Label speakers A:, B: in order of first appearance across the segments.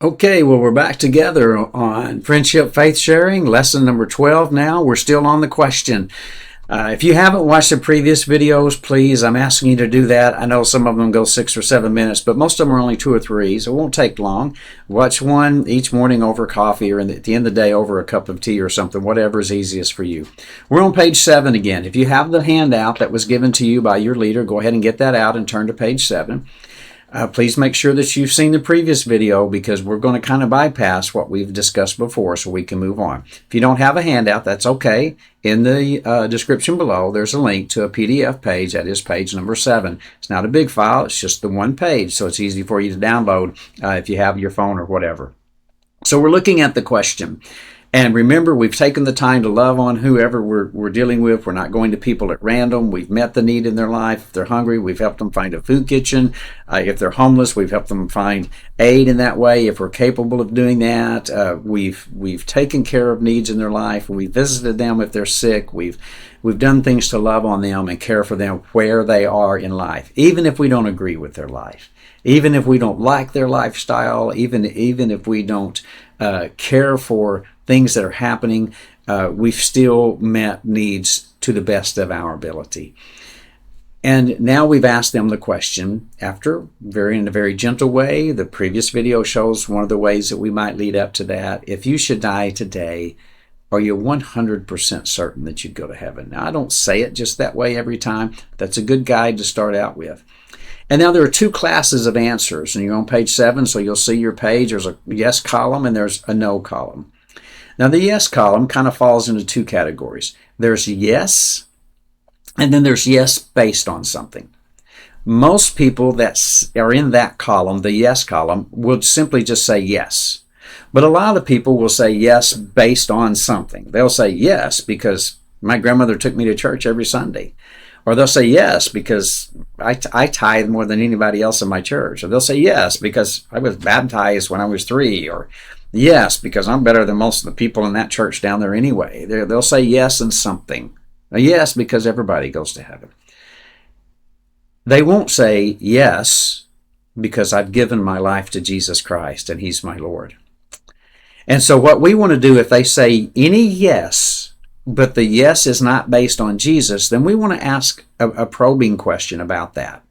A: Okay, well, we're back together on Friendship Faith Sharing, lesson number 12 now. We're still on the question. If you haven't watched the previous videos, please, I'm asking you to do that. I know some of them go 6 or 7 minutes, but most of them are only 2 or 3, so it won't take long. Watch one each morning over coffee, or at the end of the day over a cup of tea or something, whatever is easiest for you. We're on page 7 again. If you have the handout that was given to you by your leader, go ahead and get that out and turn to page 7. Please make sure that you've seen the previous video, because we're going to kind of bypass what we've discussed before so we can move on. If you don't have a handout, that's okay. In the description below, there's a link to a PDF page. That is page number 7. It's not a big file. It's just the one page, so it's easy for you to download if you have your phone or whatever. So we're looking at the question. And remember, we've taken the time to love on whoever we're dealing with. We're not going to people at random. We've met the need in their life. If they're hungry, we've helped them find a food kitchen. If they're homeless, we've helped them find aid in that way. If we're capable of doing that, we've taken care of needs in their life. We've visited them if they're sick. We've done things to love on them and care for them where they are in life, even if we don't agree with their life, even if we don't like their lifestyle, even if we don't care for things that are happening, we've still met needs to the best of our ability. And now we've asked them the question in a very gentle way. The previous video shows one of the ways that we might lead up to that. If you should die today, are you 100% certain that you'd go to heaven? Now, I don't say it just that way every time. That's a good guide to start out with. And now there are 2 classes of answers, and you're on page 7, so you'll see your page. There's a yes column and there's a no column. Now, the yes column kind of falls into 2 categories. There's yes, and then there's yes based on something. Most people that are in that column, the yes column, would simply just say yes. But a lot of people will say yes based on something. They'll say yes because my grandmother took me to church every Sunday. Or they'll say yes because I tithe more than anybody else in my church. Or they'll say yes because I was baptized when I was 3. Or yes, because I'm better than most of the people in that church down there anyway. They'll say yes and something. Yes, because everybody goes to heaven. They won't say yes because I've given my life to Jesus Christ and He's my Lord. And so what we want to do, if they say any yes, but the yes is not based on Jesus, then we want to ask a probing question about that.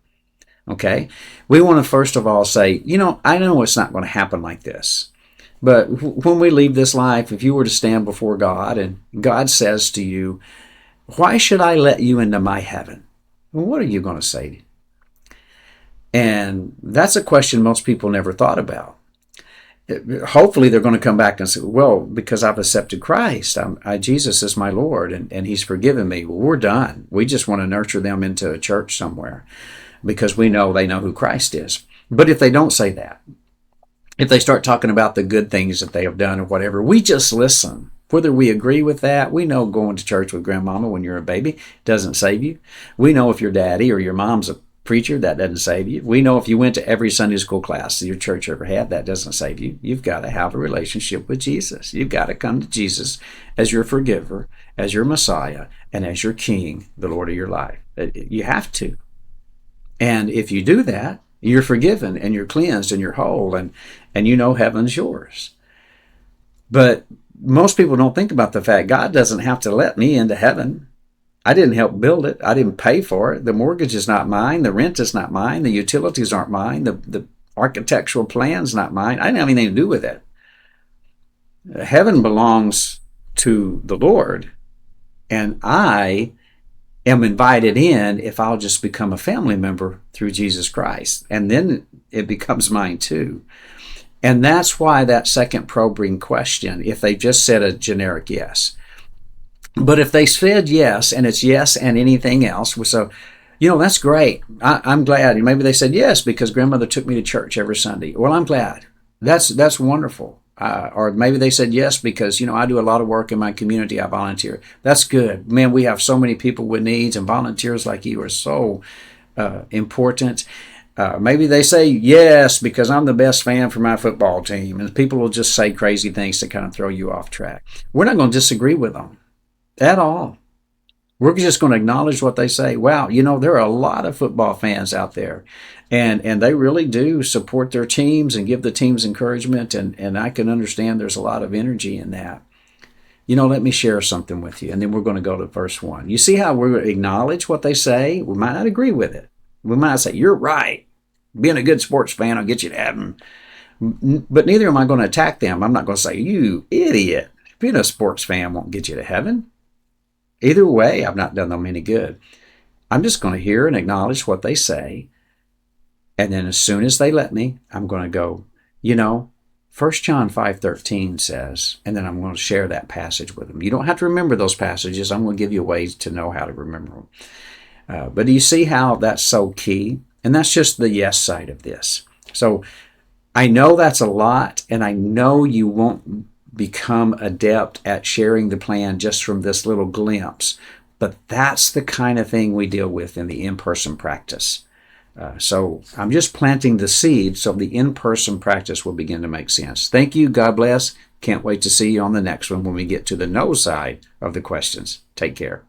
A: Okay? We want to first of all say, I know it's not going to happen like this. But when we leave this life, if you were to stand before God and God says to you, why should I let you into my heaven? Well, what are you going to say? And that's a question most people never thought about. Hopefully they're going to come back and say, well, because I've accepted Christ, Jesus is my Lord and He's forgiven me. Well, we're done. We just want to nurture them into a church somewhere because we know they know who Christ is. But if they don't say that, if they start talking about the good things that they have done or whatever, we just listen. Whether we agree with that, we know going to church with grandmama when you're a baby doesn't save you. We know if your daddy or your mom's a preacher, that doesn't save you. We know if you went to every Sunday school class that your church ever had, that doesn't save you. You've got to have a relationship with Jesus. You've got to come to Jesus as your forgiver, as your Messiah, and as your King, the Lord of your life. You have to. And if you do that, you're forgiven and you're cleansed and you're whole and heaven's yours. But most people don't think about the fact God doesn't have to let me into heaven. I didn't help build it. I didn't pay for it. The mortgage is not mine. The rent is not mine. The utilities aren't mine. The architectural plan's not mine. I didn't have anything to do with it. Heaven belongs to the Lord, and I am invited in if I'll just become a family member through Jesus Christ, and then it becomes mine too. And that's why that second probing question, if they just said a generic yes. But if they said yes, and it's yes and anything else, so, that's great. I'm glad. And maybe they said yes because grandmother took me to church every Sunday. Well, I'm glad. That's wonderful. Or maybe they said yes because, I do a lot of work in my community. I volunteer. That's good. Man, we have so many people with needs, and volunteers like you are so important. Maybe they say yes because I'm the best fan for my football team. And people will just say crazy things to kind of throw you off track. We're not going to disagree with them at all. We're just going to acknowledge what they say. Wow, there are a lot of football fans out there. And they really do support their teams and give the teams encouragement, and I can understand there's a lot of energy in that. Let me share something with you, and then we're going to go to verse 1. You see how we acknowledge what they say? We might not agree with it. We might say, you're right. Being a good sports fan will get you to heaven. But neither am I going to attack them. I'm not going to say, you idiot. Being a sports fan won't get you to heaven. Either way, I've not done them any good. I'm just going to hear and acknowledge what they say. And then as soon as they let me, I'm going to go, 1 John 5:13 says, and then I'm going to share that passage with them. You don't have to remember those passages. I'm going to give you ways to know how to remember them. But do you see how that's so key? And that's just the yes side of this. So I know that's a lot, and I know you won't become adept at sharing the plan just from this little glimpse. But that's the kind of thing we deal with in the in-person practice. So I'm just planting the seed so the in-person practice will begin to make sense. Thank you. God bless. Can't wait to see you on the next one when we get to the no side of the questions. Take care.